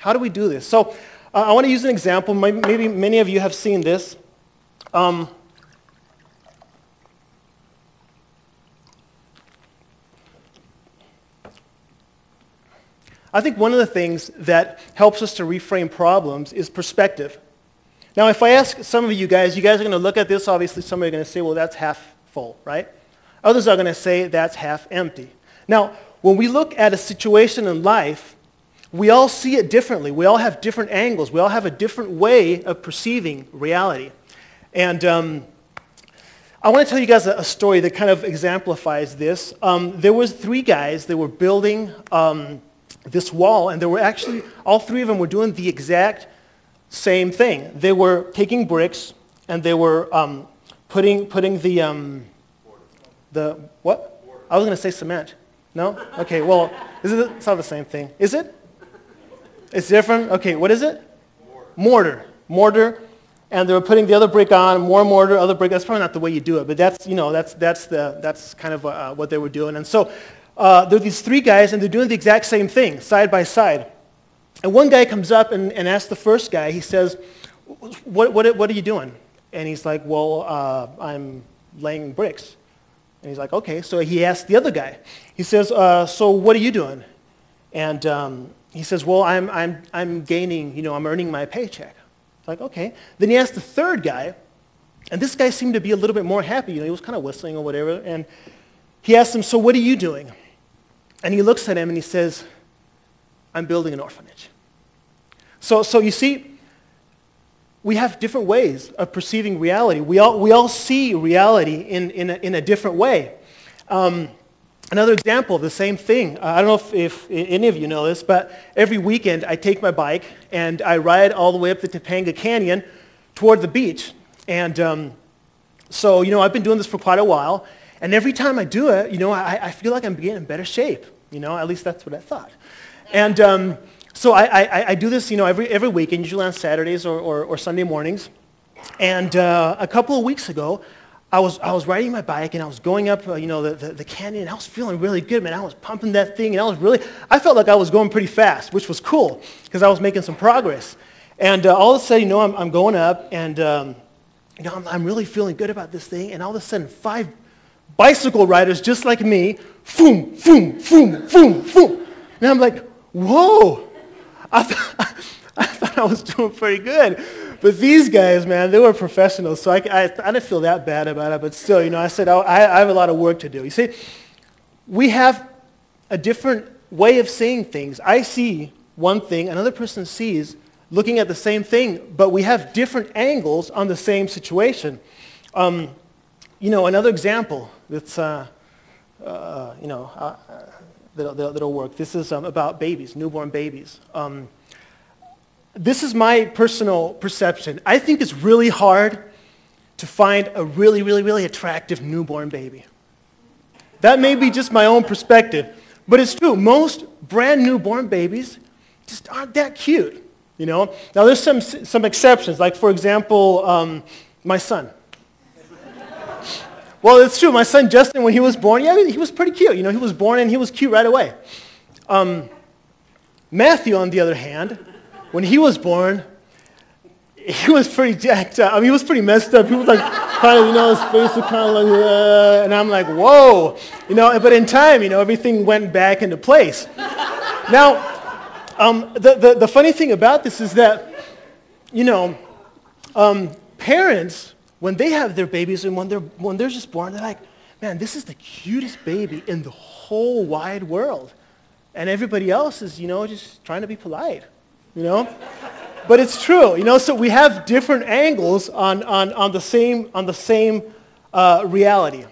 How do we do this? So I want to use an example. Maybe many of you have seen this. I think one of the things that helps us to reframe problems is perspective. Now, if I ask some of you guys are going to look at this. Obviously, some are going to say, well, that's half full, right? Others are going to say that's half empty. Now, when we look at a situation in life, we all see it differently. We all have different angles. We all have a different way of perceiving reality. And I want to tell you guys a story that kind of exemplifies this. There was 3 guys that were building this wall, and they were actually, all 3 of them were doing the exact same thing. They were taking bricks, and they were putting the what? I was going to say cement. No? Okay, well, it's not the same thing. Is it? It's different? Okay, what is it? Mortar. And they were putting the other brick on, more mortar, other brick. That's probably not the way you do it, but that's kind of what they were doing. And so there are these 3 guys, and they're doing the exact same thing, side by side. And one guy comes up and asks the first guy, he says, what are you doing? And he's like, well, I'm laying bricks. And he's like, okay. So he asks the other guy. He says, so what are you doing? And he says, well, I'm gaining, I'm earning my paycheck. It's like, okay. Then he asked the third guy, and this guy seemed to be a little bit more happy. He was kind of whistling or whatever. And he asked him, so what are you doing? And he looks at him and he says, I'm building an orphanage. So you see, we have different ways of perceiving reality. We all see reality in a different way. Another example of the same thing, I don't know if any of you know this, but every weekend I take my bike and I ride all the way up the Topanga Canyon toward the beach. And so, I've been doing this for quite a while, and every time I do it, I feel like I'm getting in better shape. At least that's what I thought. And so I do this, every weekend, usually on Saturdays or Sunday mornings. And a couple of weeks ago, I was riding my bike and I was going up, the canyon, and I was feeling really good, man. I was pumping that thing, and I felt like I was going pretty fast, which was cool because I was making some progress. And all of a sudden, I'm going up, and I'm really feeling good about this thing. And all of a sudden, 5 bicycle riders just like me, boom, boom, boom, boom, boom. And I'm like, whoa. I thought I was doing pretty good. But these guys, man, they were professionals, so I didn't feel that bad about it. But still, I said, I have a lot of work to do. You see, we have a different way of seeing things. I see one thing, another person sees looking at the same thing, but we have different angles on the same situation. Another example that's, that'll work. This is about babies, newborn babies. This is my personal perception. I think it's really hard to find a really, really, really attractive newborn baby. That may be just my own perspective, but it's true. Most brand newborn babies just aren't that cute, Now, there's some exceptions, like, for example, my son. Well, it's true. My son Justin, when he was born, he was pretty cute. He was born and he was cute right away. Matthew, on the other hand, when he was born, he was pretty jacked up. He was pretty messed up. He was like, kind of, his face was kind of like, and I'm like, whoa. But in time, everything went back into place. Now, the funny thing about this is that, parents, when they have their babies and when they're just born, they're like, man, this is the cutest baby in the whole wide world. And everybody else is, just trying to be polite, But it's true, so we have different angles on the same reality.